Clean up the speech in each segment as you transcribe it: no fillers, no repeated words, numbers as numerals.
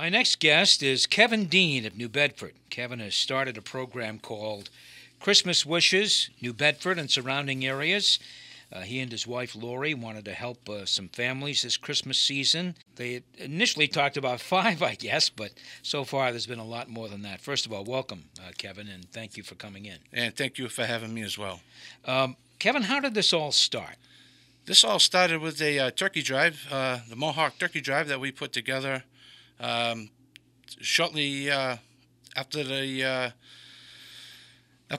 My next guest is Kevin Dean of New Bedford. Kevin has started a program called Christmas Wishes, New Bedford and surrounding areas. He and his wife Lori wanted to help some families this Christmas season. They initially talked about 5, I guess, but so far there's been a lot more than that. First of all, welcome, Kevin, and thank you for coming in. And thank you for having me as well. Kevin, how did this all start? This all started with a turkey drive, the Mohawk turkey drive that we put together shortly after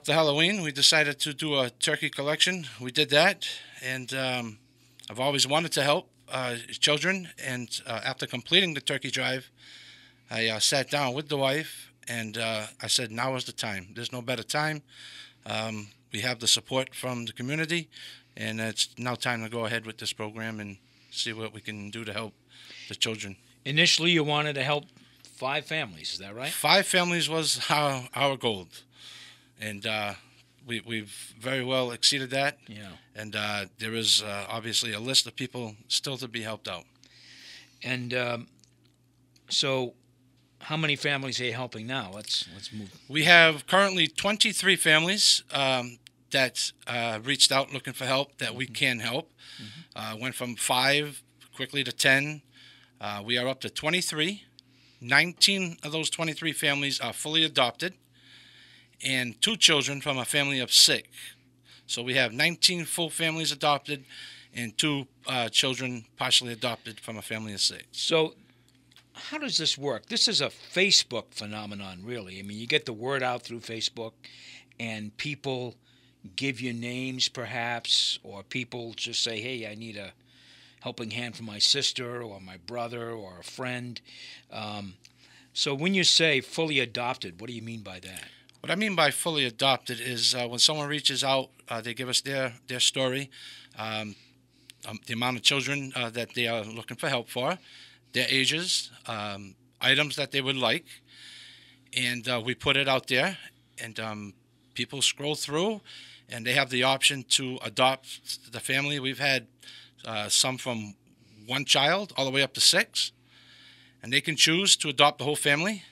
Halloween. We decided to do a turkey collection. We did that, and I've always wanted to help children. And after completing the turkey drive, I sat down with the wife, and I said, now is the time. There's no better time. We have the support from the community, and it's now time to go ahead with this program and see what we can do to help the children. Initially, you wanted to help 5 families, is that right? 5 families was our goal. And we've very well exceeded that. Yeah. And there is obviously a list of people still to be helped out. And so how many families are you helping now? Let's move. We have currently 23 families that reached out looking for help that we can help. Went from 5 quickly to 10. We are up to 23. 19 of those 23 families are fully adopted, and 2 children from a family of 6. So we have 19 full families adopted and 2 children partially adopted from a family of 6. So how does this work? This is a Facebook phenomenon, really. I mean, you get the word out through Facebook, and people give you names, perhaps, or people just say, hey, I need a helping hand for my sister or my brother or a friend. So when you say fully adopted, what do you mean by that? What I mean by fully adopted is when someone reaches out, they give us their story, the amount of children that they are looking for help for, their ages, items that they would like, and we put it out there, and people scroll through, and they have the option to adopt the family. We've had some from 1 child all the way up to 6, and they can choose to adopt the whole family.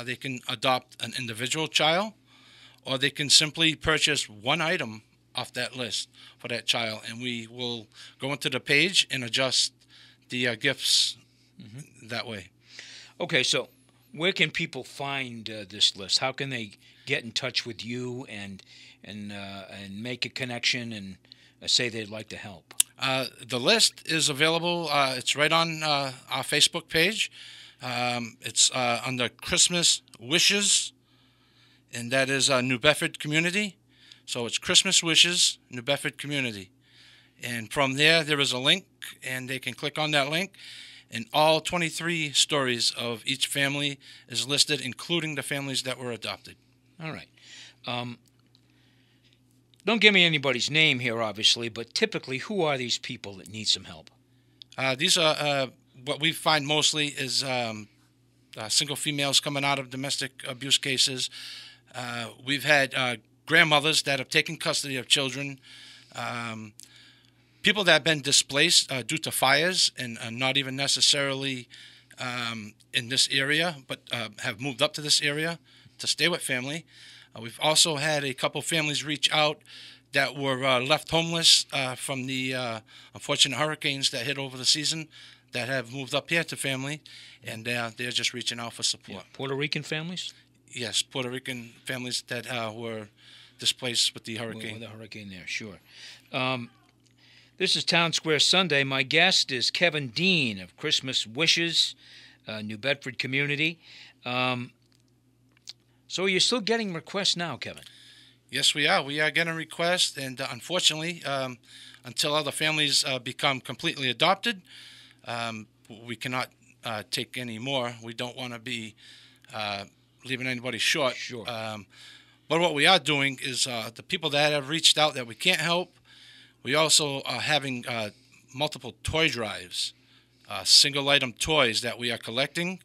They can adopt an individual child, or they can simply purchase 1 item off that list for that child, and we will go into the page and adjust the gifts that way. Okay, so where can people find this list? How can they get in touch with you and make a connection and say they'd like to help? The list is available. It's right on our Facebook page. It's under Christmas Wishes, and that is New Bedford Community. So it's Christmas Wishes, New Bedford Community. And from there is a link, and they can click on that link, and all 23 stories of each family is listed, including the families that were adopted. All right. Don't give me anybody's name here, obviously, but typically, who are these people that need some help? These are what we find mostly is single females coming out of domestic abuse cases. We've had grandmothers that have taken custody of children, people that have been displaced due to fires and not even necessarily in this area, but have moved up to this area to stay with family. We've also had a couple families reach out that were left homeless from the unfortunate hurricanes that hit over the season that have moved up here to family, and they're just reaching out for support. Yeah. Puerto Rican families? Yes, Puerto Rican families that were displaced with the hurricane. With the hurricane there, sure. This is Townsquare Sunday. My guest is Kevin Dean of Christmas Wishes, New Bedford Community. So are you still getting requests now, Kevin? Yes, we are. We are getting requests, and unfortunately, until other families become completely adopted, we cannot take any more. We don't want to be leaving anybody short. Sure. But what we are doing is the people that have reached out that we can't help, we also are having multiple toy drives, single-item toys that we are collecting,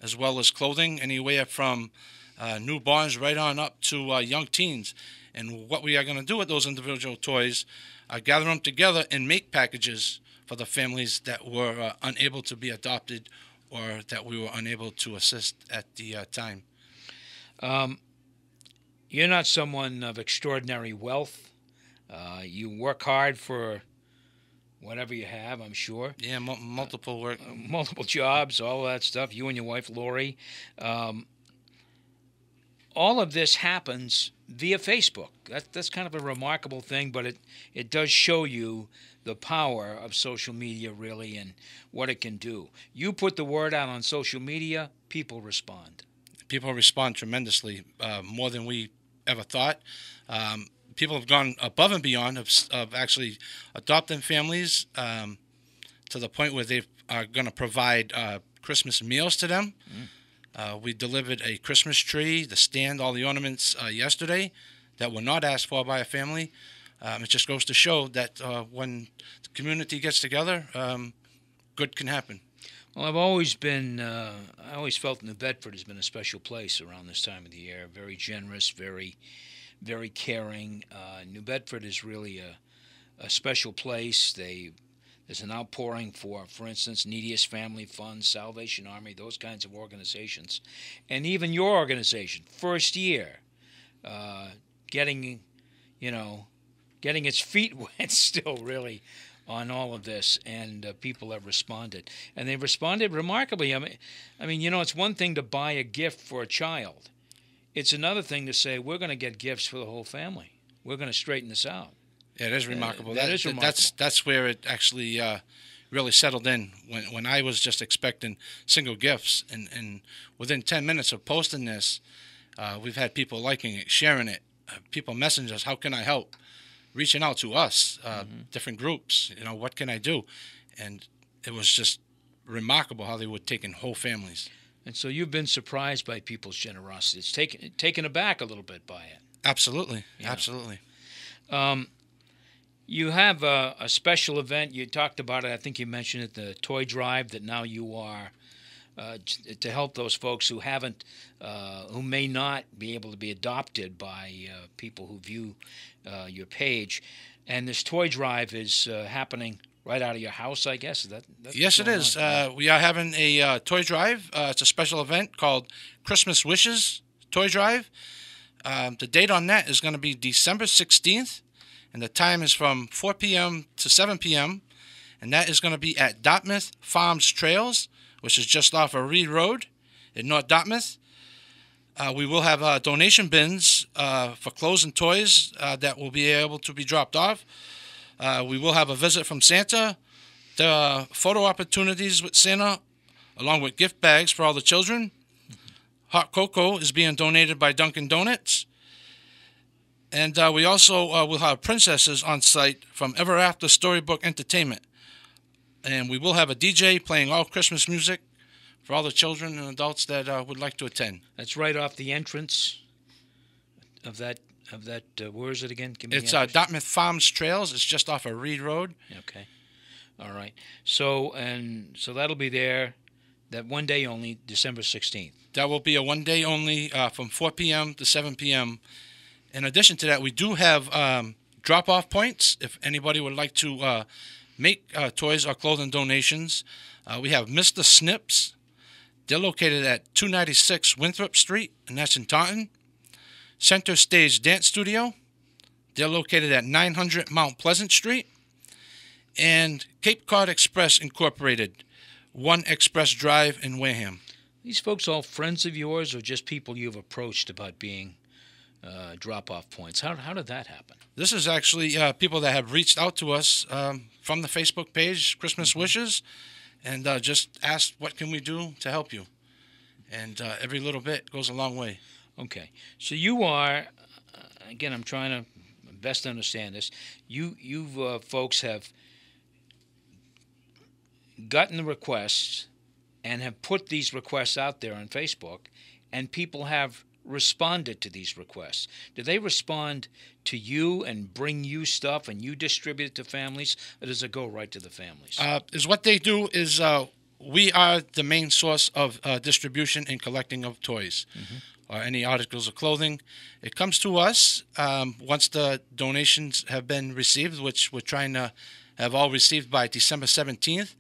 as well as clothing, anywhere from newborns right on up to young teens. And what we are going to do with those individual toys, gather them together and make packages for the families that were unable to be adopted or that we were unable to assist at the time. You're not someone of extraordinary wealth. You work hard for whatever you have, I'm sure. Yeah, multiple work. Multiple jobs, all of that stuff. You and your wife, Lori. All of this happens via Facebook. That's kind of a remarkable thing, but it does show you the power of social media, really, and what it can do. You put the word out on social media, people respond. People respond tremendously, more than we ever thought. People have gone above and beyond of actually adopting families to the point where they are going to provide Christmas meals to them. We delivered a Christmas tree, the stand, all the ornaments yesterday that were not asked for by a family. It just goes to show that when the community gets together, good can happen. Well, I always felt New Bedford has been a special place around this time of the year. Very generous, very, very caring. New Bedford is really a special place. There's an outpouring for instance, Neediest Family Fund, Salvation Army, those kinds of organizations. And even your organization, first year, getting its feet wet still, really, on all of this, and people have responded. And they've responded remarkably. I mean, it's one thing to buy a gift for a child. It's another thing to say, we're going to get gifts for the whole family. We're going to straighten this out. Yeah, it is remarkable. That is remarkable. That's where it actually really settled in. When I was just expecting single gifts, and within 10 minutes of posting this, we've had people liking it, sharing it, people messaging us, how can I help? Reaching out to us, different groups, what can I do? And it was just remarkable how they were taking whole families. And so you've been surprised by people's generosity. It's taken aback a little bit by it. Absolutely, Yeah. Absolutely. You have a special event. You talked about it. I think you mentioned it, the toy drive that now you are to help those folks who who may not be able to be adopted by people who view your page. And this toy drive is happening right out of your house, I guess. Yes, it is. We are having a toy drive. It's a special event called Christmas Wishes Toy Drive. The date on that is going to be December 16th, and the time is from 4 p.m. to 7 p.m., and that is going to be at Dartmouth Farms Trails, which is just off of Reed Road in North Dartmouth. We will have donation bins for clothes and toys that will be able to be dropped off. We will have a visit from Santa. There are photo opportunities with Santa, along with gift bags for all the children. Hot cocoa is being donated by Dunkin' Donuts. And we also will have princesses on site from Ever After Storybook Entertainment. And we will have a DJ playing all Christmas music for all the children and adults that would like to attend. That's right off the entrance of that. Where is it again? It's Dartmouth Farms Trails. It's just off of Reed Road. Okay. All right. So that'll be there. That one day only, December 16th. That will be a one day only from 4 p.m. to 7 p.m. In addition to that, we do have drop-off points if anybody would like to make toys or clothing donations. We have Mr. Snips. They're located at 296 Winthrop Street, and that's in Taunton. Center Stage Dance Studio. They're located at 900 Mount Pleasant Street. And Cape Cod Express Incorporated, 1 Express Drive in Wareham. These folks all friends of yours or just people you've approached about being drop-off points? How did that happen? This is actually people that have reached out to us from the Facebook page, Christmas Wishes, and just asked, what can we do to help you? And every little bit goes a long way. Okay. So you are, again, I'm trying to best understand this. You folks have gotten the requests and have put these requests out there on Facebook, and people have responded to these requests. Do they respond to you and bring you stuff and you distribute it to families, or does it go right to the families? Is what they do is we are the main source of distribution and collecting of toys or any articles of clothing. It comes to us once the donations have been received, which we're trying to have all received by December 17th.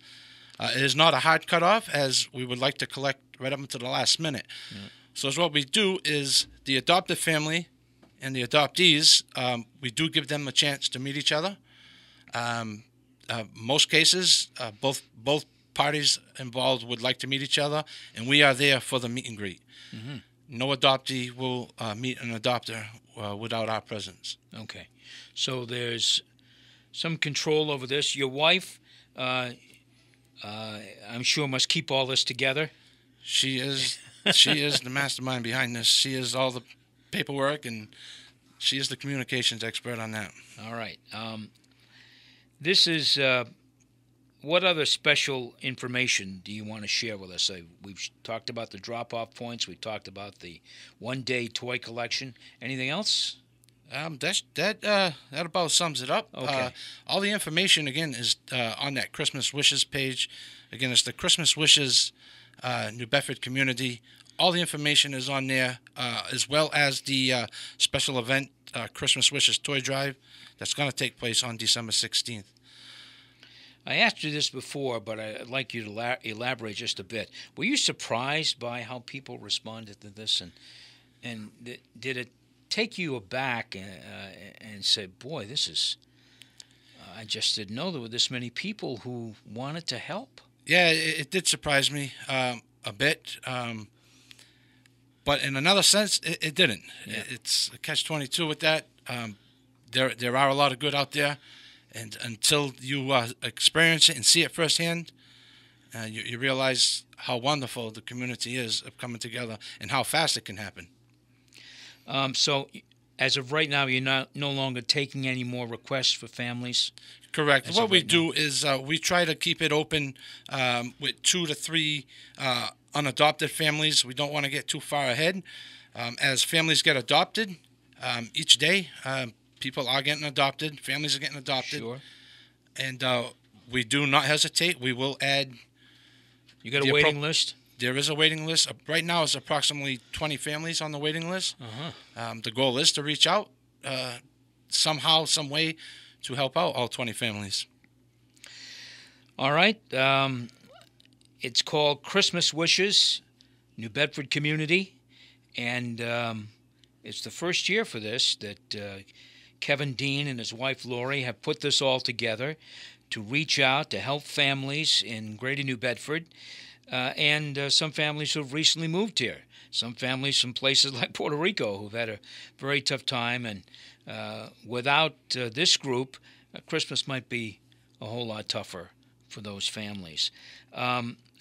It is not a hard cutoff, as we would like to collect right up until the last minute. Yeah. So what we do is the adoptive family and the adoptees, we do give them a chance to meet each other. Most cases, both parties involved would like to meet each other, and we are there for the meet and greet. Mm-hmm. No adoptee will meet an adopter without our presence. Okay. So there's some control over this. Your wife, I'm sure, must keep all this together. She is the mastermind behind this. She is all the paperwork, and she is the communications expert on that. All right. This is what other special information do you want to share with us? We've talked about the drop-off points. We talked about the one-day toy collection. Anything else? That about sums it up. Okay. All the information, again, is on that Christmas Wishes page. Again, it's the Christmas Wishes New Bedford community. All the information is on there, as well as the special event, Christmas Wishes Toy Drive, that's going to take place on December 16th. I asked you this before, but I'd like you to elaborate just a bit. Were you surprised by how people responded to this, and did it take you aback and say, boy, this is, I just didn't know there were this many people who wanted to help? Yeah, it did surprise me a bit, but in another sense, it didn't. Yeah. It's a catch-22 with that. There are a lot of good out there, and until you experience it and see it firsthand, you realize how wonderful the community is of coming together and how fast it can happen. So, as of right now, you're no longer taking any more requests for families? Correct. As what of we right do is we try to keep it open with 2 to 3 unadopted families. We don't want to get too far ahead. As families get adopted, each day, people are getting adopted, families are getting adopted. Sure. And we do not hesitate. We will add. You got a waiting list? There is a waiting list. Right now, it's approximately 20 families on the waiting list. Uh-huh. The goal is to reach out somehow, some way, to help out all 20 families. All right. It's called Christmas Wishes, New Bedford Community, and it's the first year for this that Kevin Dean and his wife Lori have put this all together to reach out to help families in Greater New Bedford and some families who have recently moved here. Some families from places like Puerto Rico who've had a very tough time, and without this group, Christmas might be a whole lot tougher for those families.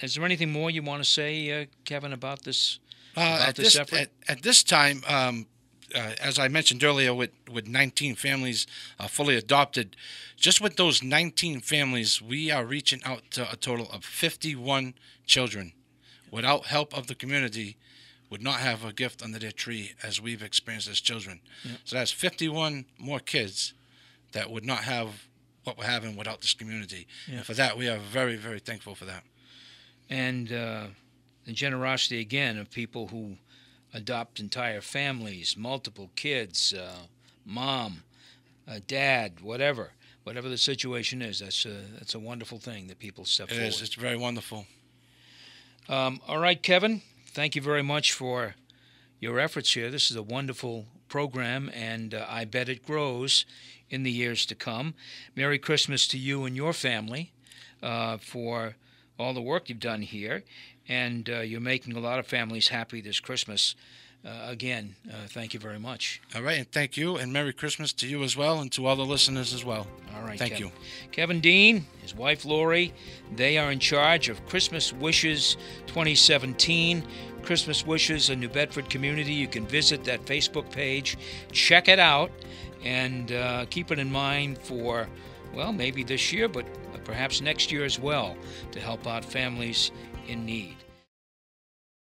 Is there anything more you want to say, Kevin, about this effort? At this time, as I mentioned earlier, with 19 families fully adopted, just with those 19 families, we are reaching out to a total of 51 children. Without help of the community, would not have a gift under their tree as we've experienced as children. Yep. So that's 51 more kids that would not have what we're having without this community. Yep. And for that, we are very, very thankful for that. And the generosity, again, of people who adopt entire families, multiple kids, mom, dad, whatever the situation is. That's a wonderful thing that people step forward. It is. It's very wonderful. All right, Kevin, thank you very much for your efforts here. This is a wonderful program, and I bet it grows in the years to come. Merry Christmas to you and your family for all the work you've done here, and you're making a lot of families happy this Christmas. Again, thank you very much. All right, and thank you, and Merry Christmas to you as well, and to all the listeners as well. All right, thank you. Kevin Dean, his wife Lori, they are in charge of Christmas Wishes 2017. Christmas Wishes, a New Bedford community. You can visit that Facebook page, check it out, and keep it in mind for, well, maybe this year, but perhaps next year as well, to help out families in need.